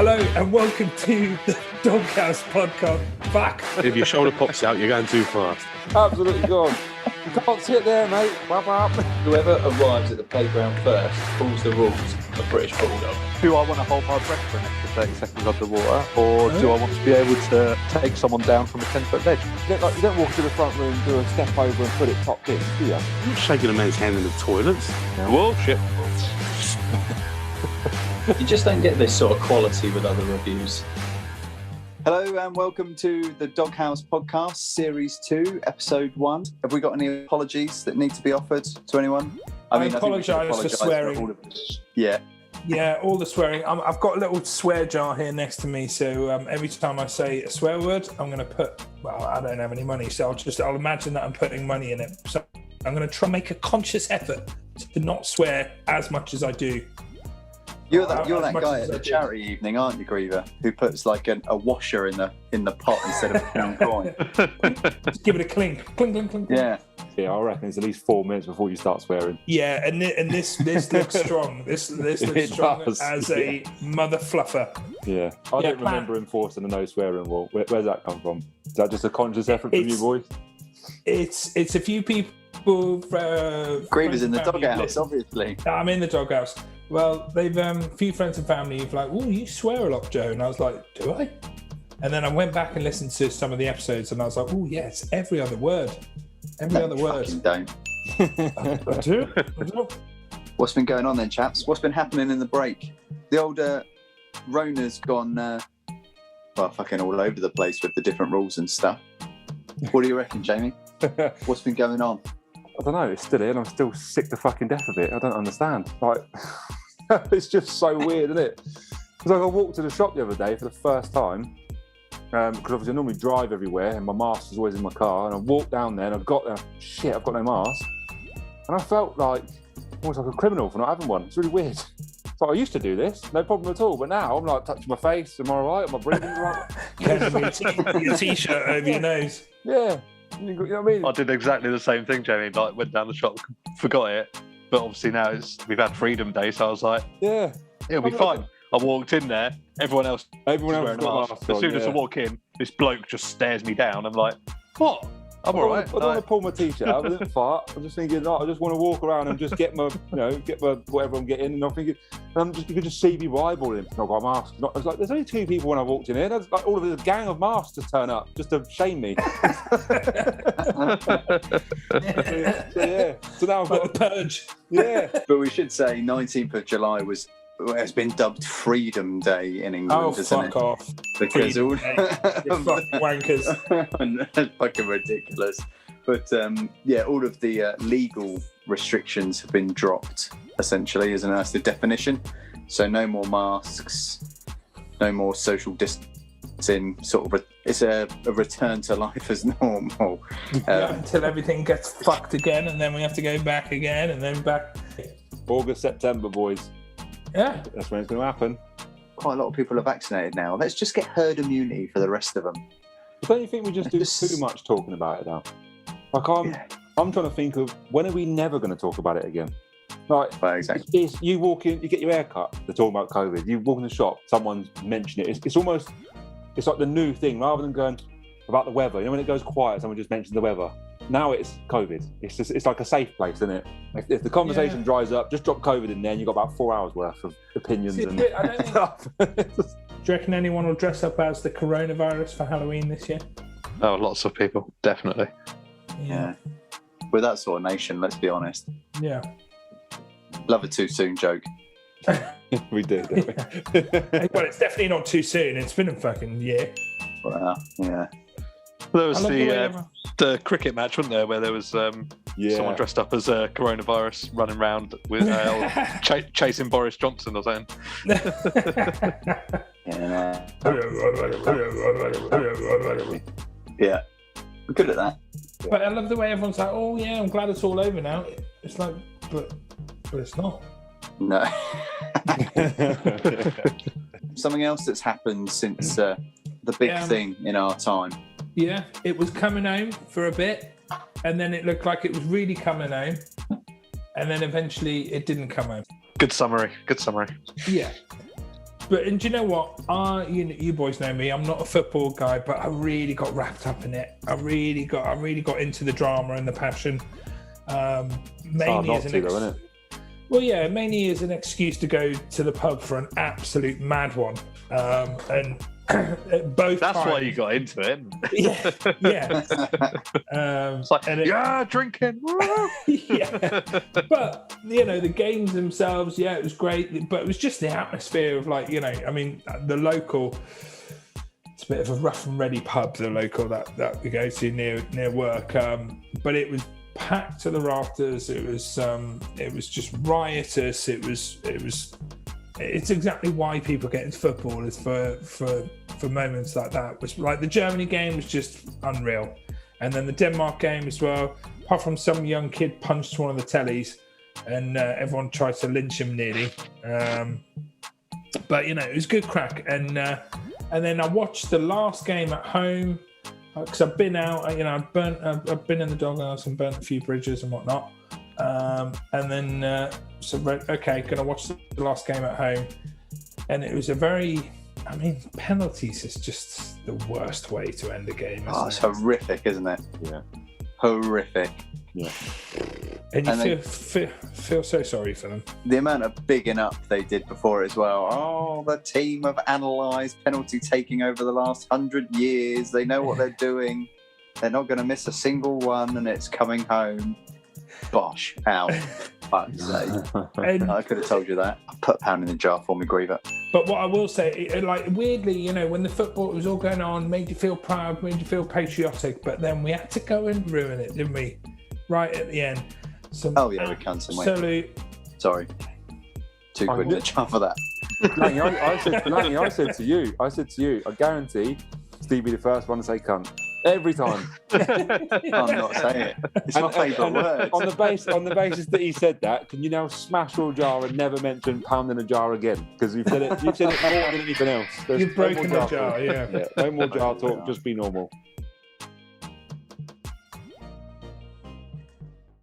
Hello and welcome to the Doghouse podcast. Fuck. If your shoulder pops out, you're going too fast. Absolutely gone. You can't sit there, mate. Wap, wap. Whoever arrives at the playground first pulls the rules of British Bulldog. Do I want to hold my breath for an extra 30 seconds underwater, or do I want to be able to take someone down from a 10-foot ledge? You don't walk to the front room, do a step over and put it top in, do you? I'm not shaking a man's hand in the toilets. Yeah. Whoa, shit. You just don't get this sort of quality with other reviews. Hello and welcome to the Doghouse podcast, Series 2, Episode 1. Have we got any apologies that need to be offered to anyone? I apologise for swearing. For all of it. Yeah. Yeah, all the swearing. I've got a little swear jar here next to me, so every time I say a swear word, I'm going to put, well, I don't have any money, so I'll imagine that I'm putting money in it. So I'm going to try and make a conscious effort to not swear as much as I do. You're that guy at the charity evening, aren't you, Griever? Who puts like a washer in the pot instead of a pound coin. Just give it a clink. Clink, clink, clink. Yeah. Yeah, I reckon it's at least 4 minutes before you start swearing. Yeah, and this looks strong. This looks strong does, as a mother fluffer. Yeah. I don't remember enforcing a no swearing rule. Where's that come from? Is that just a conscious effort from you boys? It's a few people. Griever's in the doghouse, obviously. I'm in the doghouse. Well, they've a few friends and family who've like, oh, you swear a lot, Joe. And I was like, do I? And then I went back and listened to some of the episodes and I was like, oh, yes, every other word. Every other word. Don't. I do. What's been going on then, chaps? What's been happening in the break? The old Rona's gone, fucking all over the place with the different rules and stuff. What do you reckon, Jamie? What's been going on? I don't know, it's still here and I'm still sick to fucking death of it. I don't understand. Like, it's just so weird, isn't it? It's like I walked to the shop the other day for the first time, because obviously I normally drive everywhere and my mask is always in my car, and I walked down there and I've got no mask. And I felt like almost like a criminal for not having one. It's really weird. So I used to do this, no problem at all, but now I'm like touching my face, am I all right? Am I breathing right? Your t-shirt over your nose. Yeah. You know what I mean? I did exactly the same thing, Jamie. Like, went down the shop, forgot it, but obviously now we've had Freedom Day, so I was like, yeah, it'll be fine. I walked in there, everyone else wearing a mask. As soon as I walk in, this bloke just stares me down. I'm like, what? I'm all right. I don't want to pull my t-shirt out. I didn't fart. I'm just thinking, I just want to walk around and just get my whatever I'm getting. And I'm thinking, you could just see me eyeballing him. I've got a mask. I was like, there's only 2 people when I walked in here. There's like all of a gang of masks to turn up just to shame me. So now I've got a purge. Yeah. But we should say 19th of July has been dubbed Freedom Day in England, isn't it? Fuck off. Because all You're fucking wankers. That's fucking ridiculous. But all of the legal restrictions have been dropped, essentially, isn't it? That's the definition. So no more masks, no more social distancing, it's a return to life as normal. Until everything gets fucked again, and then we have to go back again, and then back. August, September, boys. Yeah. That's when it's going to happen. Quite a lot of people are vaccinated now. Let's just get herd immunity for the rest of them. Don't you think we just do too much talking about it now? Like I'm trying to think of, when are we never going to talk about it again? Like, Well, exactly. you walk in, you get your hair cut, they're talking about COVID. You walk in the shop, someone's mentioned it. It's almost, it's like the new thing, rather than going about the weather. You know, when it goes quiet, someone just mentions the weather. Now it's COVID. It's like a safe place, isn't it? If the conversation dries up, just drop COVID in there and you've got about 4 hours worth of opinions and stuff. Do you reckon anyone will dress up as the coronavirus for Halloween this year? Oh, lots of people, definitely. Yeah. We're that sort of nation, let's be honest. Yeah. Love it too soon joke. We do, don't we? Well, it's definitely not too soon. It's been a fucking year. Well, yeah. There was the cricket match, wasn't there, where there was someone dressed up as a coronavirus running around with chasing Boris Johnson or something. Yeah. We're good at that. But I love the way everyone's like, oh yeah, I'm glad it's all over now. It's like, but it's not. No. Something else that's happened since the big thing in our time. Yeah, it was coming home for a bit, and then it looked like it was really coming home, and then eventually it didn't come home. Good summary. Yeah. and do you know what? You boys know me. I'm not a football guy, but I really got wrapped up in it. I really got into the drama and the passion. Mainly mainly as an excuse to go to the pub for an absolute mad one. And both. That's times, why you got into it. Yeah. It's like, drinking. Yeah, but the games themselves, it was great, but it was just the atmosphere of the local. It's a bit of a rough and ready pub, the local that we go to near work, but it was packed to the rafters. It was just riotous. It's exactly why people get into football, is for moments like that. Which, like, the Germany game was just unreal, and then the Denmark game as well. Apart from some young kid punched one of the tellies, and everyone tried to lynch him nearly. But it was good crack. And then I watched the last game at home because I've been out. I've been in the Doghouse and burnt a few bridges and whatnot. And then gonna watch the last game at home, and it was penalties is just the worst way to end a game. It's horrific, isn't it? Yeah, horrific. Yeah, and you feel so sorry for them. The amount of bigging up they did before as well. Oh, the team have analysed penalty taking over the last 100 years. They know what they're doing. They're not going to miss a single one, and it's coming home. Bosh, out. Fuck's sake. I could have told you that. I put a pound in the jar for me, Griever. But what I will say, weirdly, when the football was all going on, made you feel proud, made you feel patriotic, but then we had to go and ruin it, didn't we? Right at the end. We can't. Sorry. £2 in the jar for that. Langy, I said to you, I guarantee Steve be the first one to say cunt. Every time. I'm not saying it. It's my favourite word. On the basis that he said that, can you now smash your jar and never mention pound in a jar again? Because you've said it more than anything else. You've broken the jar, yeah. No more jar talk, just be normal.